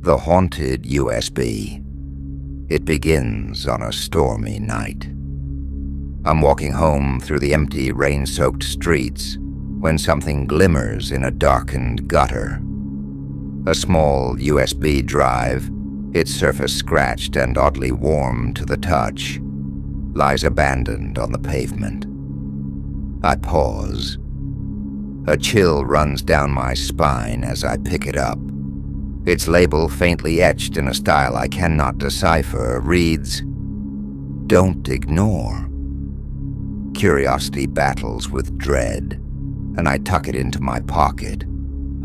The haunted USB. It begins on a stormy night. I'm walking home through the empty, rain-soaked streets when something glimmers in a darkened gutter. A small USB drive, its surface scratched and oddly warm to the touch, lies abandoned on the pavement. I pause. A chill runs down my spine as I pick it up. Its label, faintly etched in a style I cannot decipher, reads, "Don't ignore." Curiosity battles with dread, and I tuck it into my pocket,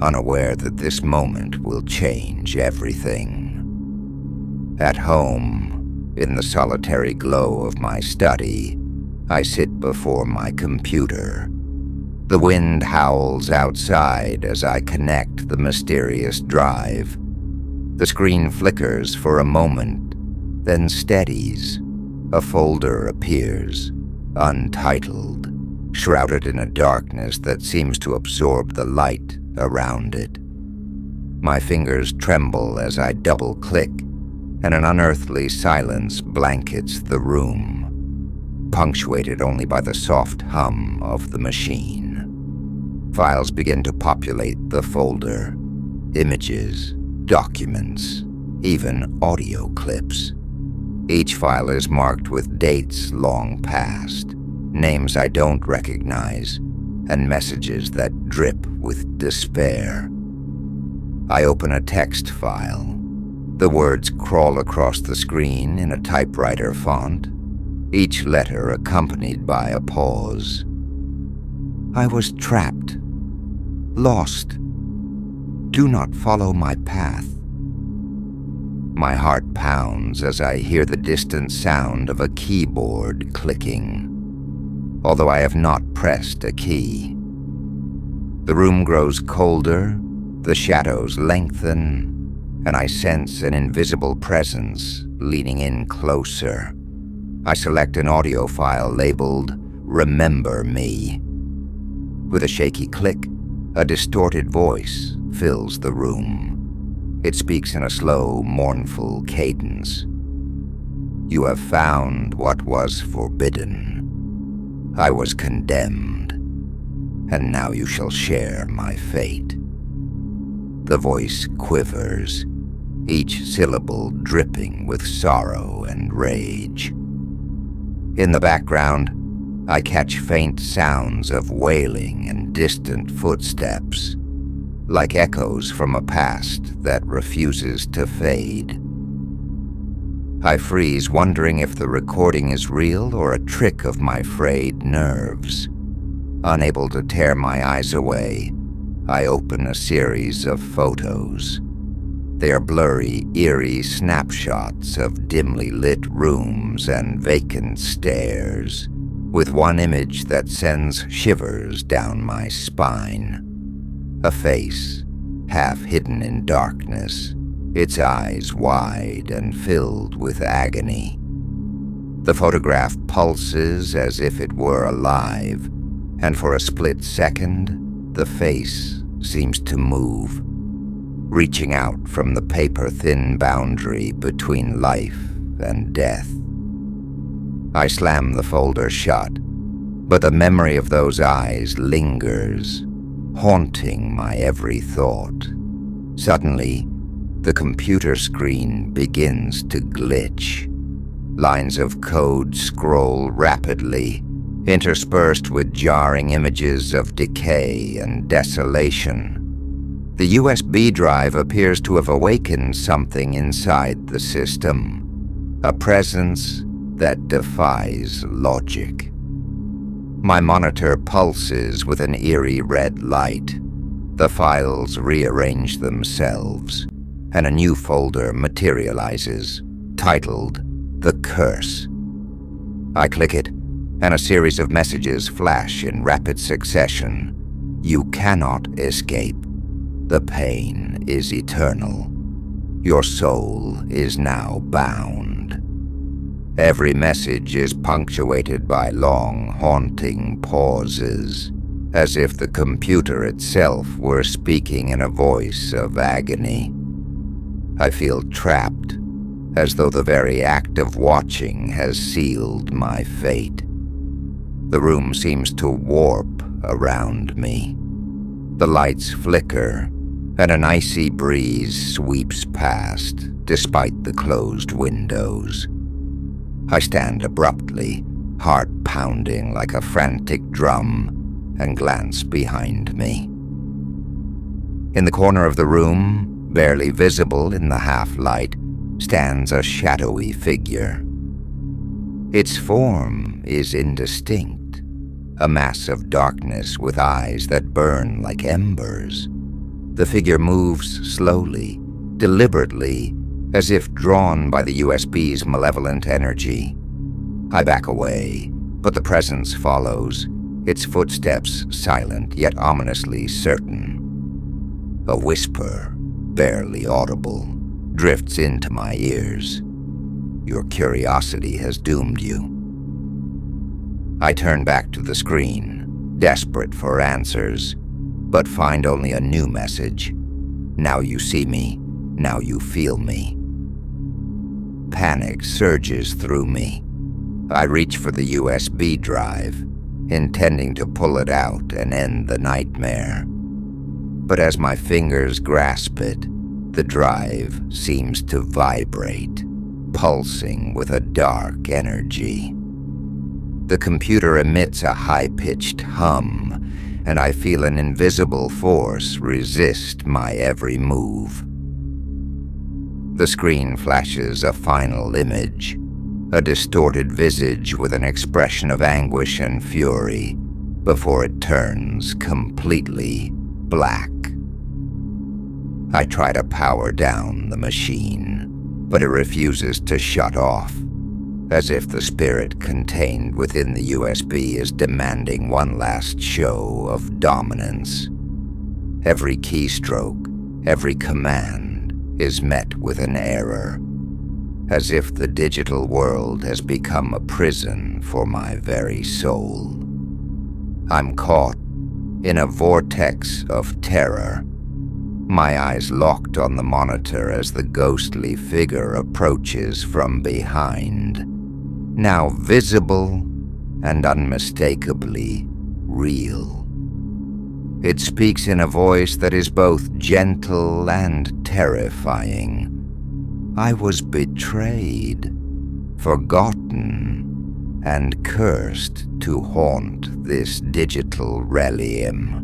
unaware that this moment will change everything. At home, in the solitary glow of my study, I sit before my computer. The wind howls outside as I connect the mysterious drive. The screen flickers for a moment, then steadies. A folder appears, untitled, shrouded in a darkness that seems to absorb the light around it. My fingers tremble as I double-click, and an unearthly silence blankets the room, punctuated only by the soft hum of the machine. Files begin to populate the folder. Images, documents, even audio clips. Each file is marked with dates long past, names I don't recognize, and messages that drip with despair. I open a text file. The words crawl across the screen in a typewriter font, each letter accompanied by a pause. I was trapped, lost. Do not follow my path. My heart pounds as I hear the distant sound of a keyboard clicking, although I have not pressed a key. The room grows colder, the shadows lengthen, and I sense an invisible presence leaning in closer. I select an audio file labeled "Remember Me." With a shaky click, a distorted voice fills the room. It speaks in a slow, mournful cadence. "You have found what was forbidden. I was condemned, and now you shall share my fate." The voice quivers, each syllable dripping with sorrow and rage. In the background, I catch faint sounds of wailing and distant footsteps, like echoes from a past that refuses to fade. I freeze, wondering if the recording is real or a trick of my frayed nerves. Unable to tear my eyes away, I open a series of photos. They are blurry, eerie snapshots of dimly lit rooms and vacant stairs, with one image that sends shivers down my spine. A face, half hidden in darkness, its eyes wide and filled with agony. The photograph pulses as if it were alive, and for a split second, the face seems to move, reaching out from the paper-thin boundary between life and death. I slam the folder shut, but the memory of those eyes lingers, haunting my every thought. Suddenly, the computer screen begins to glitch. Lines of code scroll rapidly, interspersed with jarring images of decay and desolation. The USB drive appears to have awakened something inside the system, a presence that defies logic. My monitor pulses with an eerie red light. The files rearrange themselves, and a new folder materializes, titled "The Curse." I click it, and a series of messages flash in rapid succession. "You cannot escape. The pain is eternal. Your soul is now bound." Every message is punctuated by long, haunting pauses, as if the computer itself were speaking in a voice of agony. I feel trapped, as though the very act of watching has sealed my fate. The room seems to warp around me. The lights flicker, and an icy breeze sweeps past, despite the closed windows. I stand abruptly, heart pounding like a frantic drum, and glance behind me. In the corner of the room, barely visible in the half-light, stands a shadowy figure. Its form is indistinct, a mass of darkness with eyes that burn like embers. The figure moves slowly, deliberately, as if drawn by the USB's malevolent energy. I back away, but the presence follows, its footsteps silent yet ominously certain. A whisper, barely audible, drifts into my ears. Your curiosity has doomed you. I turn back to the screen, desperate for answers, but find only a new message. Now you see me, now you feel me. Panic surges through me. I reach for the USB drive, intending to pull it out and end the nightmare. But as my fingers grasp it, the drive seems to vibrate, pulsing with a dark energy. The computer emits a high-pitched hum, and I feel an invisible force resist my every move. The screen flashes a final image, a distorted visage with an expression of anguish and fury, before it turns completely black. I try to power down the machine, but it refuses to shut off, as if the spirit contained within the USB is demanding one last show of dominance. Every keystroke, every command is met with an error, as if the digital world has become a prison for my very soul. I'm caught in a vortex of terror, my eyes locked on the monitor as the ghostly figure approaches from behind, now visible and unmistakably real. It speaks in a voice that is both gentle and terrifying. I was betrayed, forgotten, and cursed to haunt this digital realm.